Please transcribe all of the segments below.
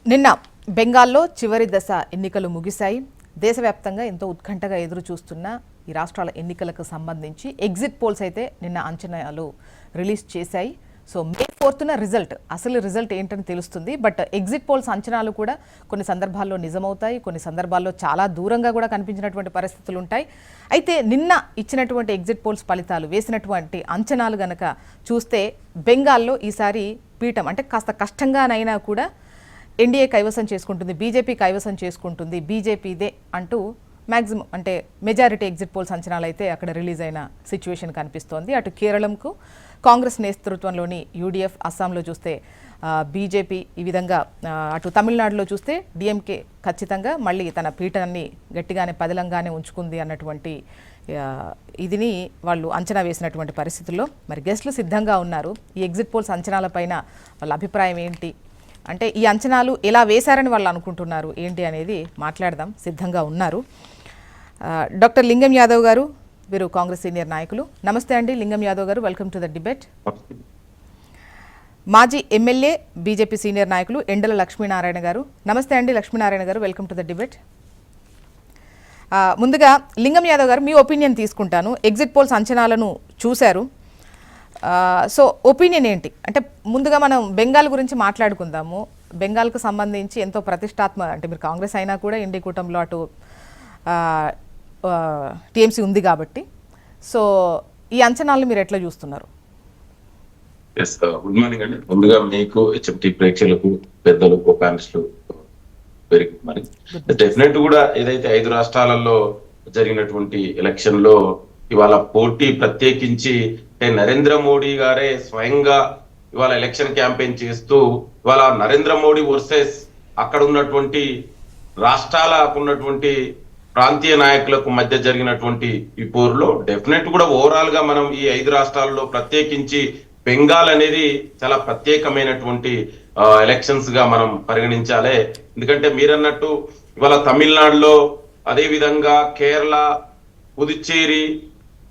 నిన్న బెంగాల్లో చివరి దశ ఎన్నికలు ముగిశాయి. దేశవ్యాప్తంగా ఎంతో ఉత్కంఠగా ఎదురు చూస్తున్న ఈ రాష్ట్రాల ఎన్నికలకు సంబంధించి ఎగ్జిట్ పోల్స్ అయితే నిన్న అంచనాలు రిలీజ్ చేశాయి. సో మే 4న అసలు రిజల్ట్ ఏంటని తెలుస్తుంది. బట్ ఎగ్జిట్ పోల్స్ అంచనాలు కూడా కొన్ని సందర్భాల్లో నిజమవుతాయి, కొన్ని సందర్భాల్లో చాలా దూరంగా కూడా కనిపించినటువంటి పరిస్థితులు ఉంటాయి. అయితే నిన్న ఇచ్చినటువంటి ఎగ్జిట్ పోల్స్ ఫలితాలు, వేసినటువంటి అంచనాలు గనక చూస్తే బెంగాల్లో ఈసారి పీఠం అంటే కాస్త కష్టంగానైనా కూడా ఎన్డీఏ కైవసం చేసుకుంటుంది, బీజేపీ కైవసం చేసుకుంటుంది, బీజేపీదే అంటూ మ్యాక్సిమం అంటే మెజారిటీ ఎగ్జిట్ పోల్స్ అంచనాలు అయితే అక్కడ రిలీజ్ అయిన సిచ్యువేషన్ కనిపిస్తోంది. అటు కేరళంకు కాంగ్రెస్ నేతృత్వంలోని యూడీఎఫ్, అస్సాంలో చూస్తే బీజేపీ, ఈ విధంగా అటు తమిళనాడులో చూస్తే డిఎంకే ఖచ్చితంగా మళ్ళీ తన పీఠాన్ని గట్టిగానే పదిలంగానే ఉంచుకుంది అన్నటువంటి ఇదిని వాళ్ళు అంచనా వేసినటువంటి పరిస్థితుల్లో మరి గెస్టులు సిద్ధంగా ఉన్నారు. ఈ ఎగ్జిట్ పోల్స్ అంచనాలపైన వాళ్ళ అభిప్రాయం ఏంటి, అంటే ఈ అంచనాలు ఎలా వేశారని వాళ్ళు అనుకుంటున్నారు ఏంటి అనేది మాట్లాడదాం. సిద్ధంగా ఉన్నారు డాక్టర్ లింగం యాదవ్ గారు, వీరు కాంగ్రెస్ సీనియర్ నాయకులు. నమస్తే అండి లింగం యాదవ్ గారు, వెల్కమ్ టు ద డిబేట్. మాజీ ఎమ్మెల్యే, బీజేపీ సీనియర్ నాయకులు ఎండల లక్ష్మీనారాయణ గారు. నమస్తే అండి లక్ష్మీనారాయణ గారు, వెల్కమ్ టు ద డిబేట్. ముందుగా లింగం యాదవ్ గారు, మీ ఒపీనియన్ తీసుకుంటాను. ఎగ్జిట్ పోల్స్ అంచనాలను చూశారు, సో ఒపీనియన్ ఏంటి? అంటే ముందుగా మనం బెంగాల్ గురించి మాట్లాడుకుందాము. బెంగాల్కు సంబంధించి ఎంతో అంటే మీరు కాంగ్రెస్ అయినా కూడా ఇండి కూటమిలో అటు టీఎంసీ ఉంది కాబట్టి, సో ఈ అంచనాలను మీరు ఎట్లా చూస్తున్నారు? గుడ్ మార్నింగ్ అండి. ముందుగా మీకు, హెచ్ఎంటీ ప్రేక్షకులకు, పెద్దలకు, ప్యానలిస్టులు వెరీ గుడ్ మార్నింగ్. డెఫినెట్ కూడా ఏదైతే 5 రాష్ట్రాలలో జరిగినటువంటి ఎలక్షన్ లో ఇవాళ పోటీ ప్రత్యేకించి నరేంద్ర మోడీ గారే స్వయంగా ఇవాళ ఎలక్షన్ క్యాంపెయిన్ చేస్తూ ఇవాళ నరేంద్ర మోడీ వర్సెస్ అక్కడ ఉన్నటువంటి రాష్ట్రాలకు ఉన్నటువంటి ప్రాంతీయ నాయకులకు మధ్య జరిగినటువంటి ఈ పోరులో డెఫినెట్ కూడా ఓవరాల్ గా మనం ఈ 5 రాష్ట్రాల్లో ప్రత్యేకించి బెంగాల్ అనేది చాలా ప్రత్యేకమైనటువంటి ఎలక్షన్స్ గా మనం పరిగణించాలి. ఎందుకంటే మీరన్నట్టు ఇవాళ తమిళనాడులో, అదే విధంగా కేరళ, పుదుచ్చేరి,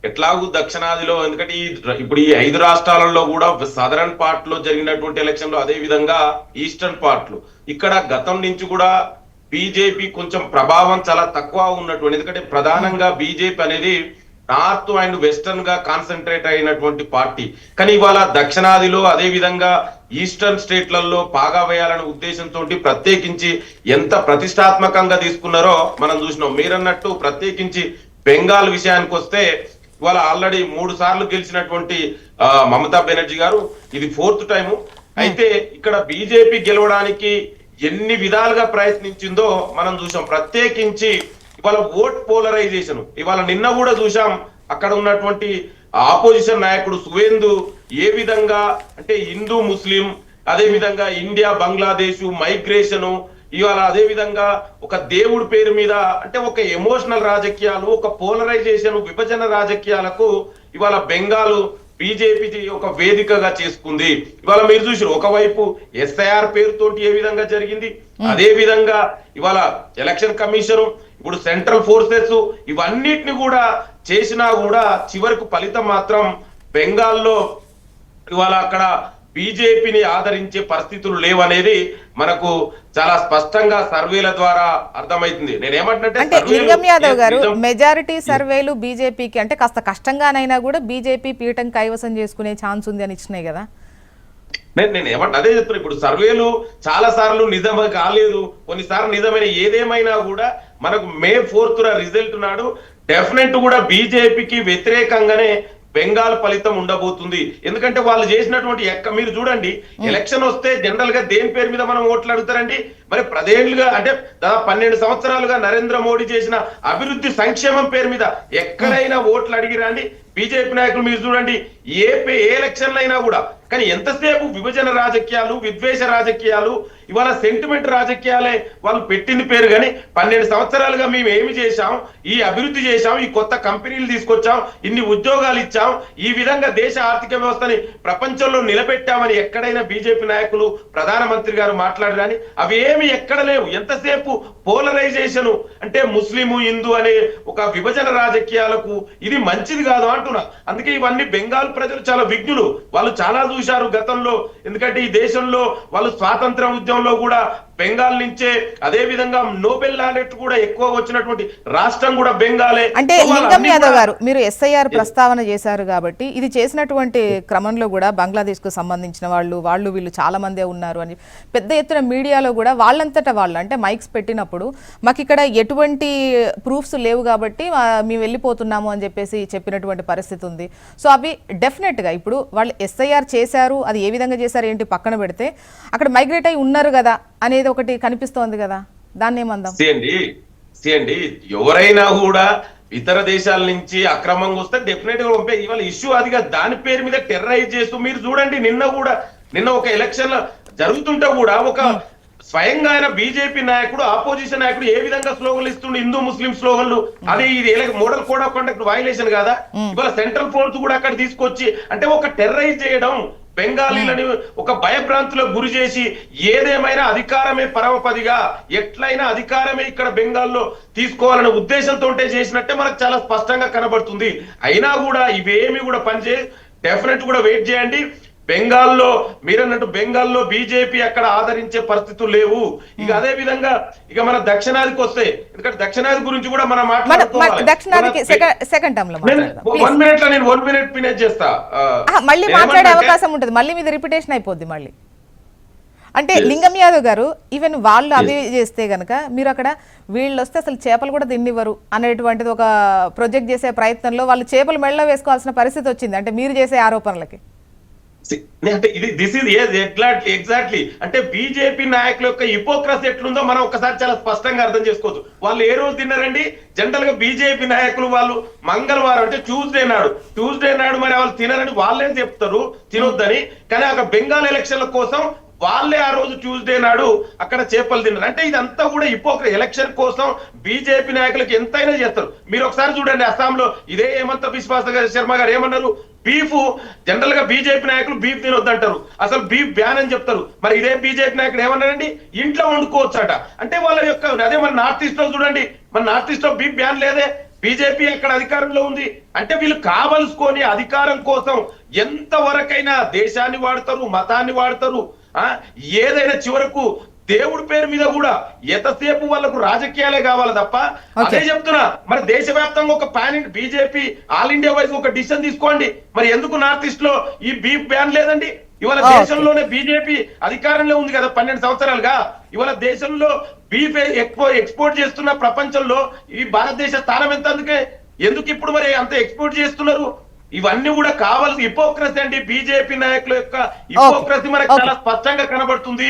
ఎట్లాగూ దక్షిణాదిలో, ఎందుకంటే ఇప్పుడు ఈ 5 రాష్ట్రాలలో కూడా సదరన్ పార్ట్ లో జరిగినటువంటి ఎలక్షన్ లో, అదే విధంగా ఈస్టర్న్ పార్ట్ లో ఇక్కడ గతం నుంచి కూడా బీజేపీ కొంచెం ప్రభావం చాలా తక్కువ ఉన్నటువంటి, ఎందుకంటే ప్రధానంగా బీజేపీ అనేది నార్త్ అండ్ వెస్టర్న్ గా కాన్సన్ట్రేట్ అయినటువంటి పార్టీ. కానీ ఇవాళ దక్షిణాదిలో, అదే విధంగా ఈస్టర్న్ స్టేట్లలో పాగా వేయాలనే ఉద్దేశంతో ప్రత్యేకించి ఎంత ప్రతిష్టాత్మకంగా తీసుకున్నారో మనం చూసినాం. మీరన్నట్టు ప్రత్యేకించి బెంగాల్ విషయానికి వస్తే ఇవాళ ఆల్రెడీ 3 సార్లు గెలిచినటువంటి మమతా బెనర్జీ గారు, ఇది 4th టైము. అయితే ఇక్కడ బీజేపీ గెలవడానికి ఎన్ని విధాలుగా ప్రయత్నించిందో మనం చూసాం. ప్రత్యేకించి ఇవాళ ఓట్ పోలరైజేషన్, ఇవాళ నిన్న కూడా చూసాం. అక్కడ ఉన్నటువంటి ఆపోజిషన్ నాయకుడు సువేందు ఏ విధంగా అంటే హిందూ ముస్లిం, అదే విధంగా ఇండియా బంగ్లాదేశ్ మైగ్రేషను, ఇవాళ అదే విధంగా ఒక దేవుడి పేరు మీద అంటే ఒక ఎమోషనల్ రాజకీయాలు, ఒక పోలరైజేషన్, విభజన రాజకీయాలకు ఇవాళ బెంగాల్ బీజేపీ ఒక వేదికగా చేసుకుంది. ఇవాళ మీరు చూసారు, ఒకవైపు ఎస్ఐఆర్ పేరుతోటి ఏ విధంగా జరిగింది, అదే విధంగా ఇవాళ ఎలక్షన్ కమిషన్, ఇప్పుడు సెంట్రల్ ఫోర్సెస్, ఇవన్నిటిని కూడా చేసినా కూడా చివరికి ఫలితం మాత్రం బెంగాల్లో ఇవాళ అక్కడ బీజేపీని ఆదరించే పరిస్థితులు లేవనేది మనకు చాలా స్పష్టంగా సర్వేల ద్వారా అర్థమైతుంది. అంటే లింగం యాదవ్ గారు, మెజారిటీ సర్వేలు బీజేపీకి అంటే కాస్త కష్టంగానైనా కూడా బీజేపీ పీఠం కైవసం చేసుకునే ఛాన్స్ ఉంది అని ఇచ్చినాయి కదా. నేను అదే చెప్తున్నా. ఇప్పుడు సర్వేలు చాలా సార్లు నిజం కాలేదు, కొన్నిసార్లు నిజమైన. ఏదేమైనా కూడా మనకు మే 4th రిజల్ట్ నాడు డెఫినెట్ కూడా బీజేపీకి వ్యతిరేకంగానే బెంగాల్ ఫలితం ఉండబోతుంది. ఎందుకంటే వాళ్ళు చేసినటువంటి మీరు చూడండి, ఎలక్షన్ వస్తే జనరల్ గా దేని పేరు మీద మనం ఓట్లు అడుగుతారండి? మరి 10 ఏళ్లుగా అంటే దాదాపు 12 సంవత్సరాలుగా నరేంద్ర మోడీ చేసిన అభివృద్ధి సంక్షేమం పేరు మీద ఎక్కడైనా ఓట్లు అడిగిరండి బీజేపీ నాయకులు. మీరు చూడండి, ఏ ఎలక్షన్లు అయినా కూడా. కానీ ఎంతసేపు విభజన రాజకీయాలు, విద్వేష రాజకీయాలు, ఇవాళ సెంటిమెంట్ రాజకీయాలే వాళ్ళు పెట్టింది పేరు. కానీ 12 సంవత్సరాలుగా మేము ఏమి చేశాం, ఈ అభివృద్ధి చేశాం, ఈ కొత్త కంపెనీలు తీసుకొచ్చాం, ఇన్ని ఉద్యోగాలు ఇచ్చాం, ఈ విధంగా దేశ ఆర్థిక వ్యవస్థని ప్రపంచంలో నిలబెట్టామని ఎక్కడైనా బీజేపీ నాయకులు, ప్రధానమంత్రి గారు మాట్లాడరని అవి ఏమి ఎక్కడ లేవు. ఎంతసేపు పోలరైజేషన్ అంటే ముస్లిం హిందూ అనే ఒక విభజన రాజకీయాలకు ఇది మంచిది కాదు అంటున్నా. అందుకే ఇవన్నీ బెంగాల్ ప్రజలు చాలా విజ్ఞులు, వాళ్ళు చాలా చూశారు గతంలో. ఎందుకంటే ఈ దేశంలో వాళ్ళు స్వాతంత్ర ఉద్యమంలో కూడా బెంగాల్ నుంచే, అదే విధంగా నోబెల్ లారెట్ కూడా ఎక్కువ వచ్చినటువంటి రాష్ట్రం కూడా బెంగాలే. అంటే లింగం యాదవ్ గారు, మీరు ఎస్ఐఆర్ ప్రస్తావన చేశారు కాబట్టి ఇది చేసినటువంటి క్రమంలో కూడా బంగ్లాదేశ్ కు సంబంధించిన వాళ్ళు వీళ్ళు చాలా మందే ఉన్నారు అని పెద్ద ఎత్తున మీడియాలో కూడా వాళ్ళంతటా వాళ్ళు అంటే మైక్స్ పెట్టినప్పుడు మాకు ఇక్కడ ఎటువంటి ప్రూఫ్స్ లేవు కాబట్టి మేము వెళ్ళిపోతున్నాము అని చెప్పేసి చెప్పినటువంటి పరిస్థితి ఉంది. సో అవి డెఫినెట్ గా ఇప్పుడు వాళ్ళు ఎస్ఐఆర్ చేశారు, అది ఏ విధంగా చేశారు ఏంటి పక్కన పెడితే అక్కడ మైగ్రేట్ అయి ఉన్నారు కదా అనేది ఒకటి కనిపిస్తోంది కదా, దాన్ని ఏమందాం? అండి ఎవరైనా కూడా ఇతర దేశాల నుంచి అక్రమంగా వస్తే డెఫినెట్ గా పంపే. ఇవాళ ఇష్యూ అదిగా దాని పేరు మీద టెర్రరైజ్ చేస్తూ మీరు చూడండి, నిన్న ఒక ఎలక్షన్ జరుగుతుంటే కూడా ఒక స్వయంగా ఆయన బీజేపీ నాయకుడు ఆపోజిషన్ నాయకుడు ఏ విధంగా స్లోగన్లు ఇస్తుండే, హిందూ ముస్లిం స్లోగన్లు, అది ఇది model code of conduct violation కాదా? ఇవాళ సెంట్రల్ ఫోర్స్ కూడా అక్కడ తీసుకొచ్చి అంటే ఒక టెర్రరైజ్ చేయడం, బెంగాలీలని ఒక భయభ్రాంతులకు గురి చేసి ఏదేమైనా అధికారమే పరమపదిగా, ఎట్లయినా అధికారమే ఇక్కడ బెంగాల్లో తీసుకోవాలనే ఉద్దేశంతో చేసినట్టే మనకు చాలా స్పష్టంగా కనబడుతుంది. అయినా కూడా ఇవేమి కూడా పనిచేయ, డెఫినెట్ కూడా వెయిట్ చేయండి. బెంగాల్లో మీరన్నట్టు బెంగాల్లో బీజేపీ అక్కడ ఆదరించే పరిస్థితులు లేవు. ఇక అదే విధంగా ఇక మన దక్షిణాదికి వస్తే, ఎందుకంటే దక్షిణాది గురించి కూడా మనం మాట్లాడుకోవాలి. దక్షిణాదికి సెకండ్ టర్మ్ లో 1 మినిట్ లో నేను 1 మినిట్ ఫినిష్ చేస్తా. మళ్ళీ మాట్లాడే అవకాశం ఉంటుంది, మళ్ళీ మీద రిపిటేషన్ అయిపోద్ది మళ్ళీ. అంటే లింగం యాదవ్ గారు, ఈవెన్ వాళ్ళు అవి చేస్తే గనక మీరు అక్కడ వీళ్ళు వస్తే అసలు చేపలు కూడా తిన్నివ్వరు అనేటువంటిది ఒక ప్రొజెక్ట్ చేసే ప్రయత్నంలో వాళ్ళు చేపలు మెళ్ళ వేసుకోవాల్సిన పరిస్థితి వచ్చింది అంటే మీరు చేసే ఆరోపణలకి. అంటే ఇది దిస్ ఇస్ ఎగ్జాక్ట్లీ అంటే బీజేపీ నాయకుల యొక్క హిపోక్రసీ ఎట్లుందో మనం ఒకసారి చాలా స్పష్టంగా అర్థం చేసుకోవచ్చు. వాళ్ళు ఏ రోజు తిన్నారండి? జనరల్ గా బీజేపీ నాయకులు వాళ్ళు మంగళవారం అంటే ట్యూస్డే నాడు మరి వాళ్ళు తినరని వాళ్ళేం చెప్తారు, తినొద్దని. కానీ అక్కడ బెంగాల్ ఎలక్షన్ల కోసం వాళ్ళే ఆ రోజు ట్యూస్డే నాడు అక్కడ చేపలు తిన్నారు. అంటే ఇదంతా కూడా హిపోక్రసీ. ఎలక్షన్ కోసం బీజేపీ నాయకులకు ఎంతైనా చేస్తారు. మీరు ఒకసారి చూడండి, అస్సాంలో ఇదే హేమంత బిశ్వాస శర్మ గారు ఏమన్నారు, బీఫ్ జనరల్ గా బీజేపీ నాయకులు బీఫ్ తినొద్దంటారు, అసలు బీఫ్ బ్యాన్ అని చెప్తారు. మరి ఇదే బీజేపీ నాయకుడు ఏమన్నారండి, ఇంట్లో వండుకోవచ్చట. అంటే వాళ్ళ యొక్క అదే మన నార్త్ ఈస్ట్ లో చూడండి, మన నార్త్ ఈస్ట్ లో బీఫ్ బ్యాన్ లేదే, బీజేపీ అక్కడ అధికారంలో ఉంది. అంటే వీళ్ళు కావలసుకొని అధికారం కోసం ఎంత వరకైనా దేశాన్ని వాడతారు, మతాన్ని వాడతారు, ఏదైనా చివరకు దేవుడి పేరు మీద కూడా ఎంతసేపు వాళ్ళకు రాజకీయాలే కావాలి తప్ప. అదే చెప్తున్నా, మరి దేశవ్యాప్తంగా ఒక బీజేపీ ఆల్ ఇండియా వైజ్ ఒక డిసిషన్ తీసుకోండి. మరి ఎందుకు నార్త్ ఈస్ట్ లో ఈ బీఫ్ బ్యాన్ లేదండి? ఇవాళ దేశంలోనే బీజేపీ అధికారంలో ఉంది కదా 12 సంవత్సరాలుగా. ఇవాళ దేశంలో బీఫ్ ఎక్స్పోర్ట్ చేస్తున్న ప్రపంచంలో ఈ భారతదేశ స్థానం ఎంత? ఎందుకు ఇప్పుడు మరి అంత ఎక్స్పోర్ట్ చేస్తున్నారు? ఇవన్నీ కూడా కావాల్సిన హిపోక్రసీ అండి. బీజేపీ నాయకుల యొక్క హిపోక్రసీ మనకు చాలా స్పష్టంగా కనబడుతుంది.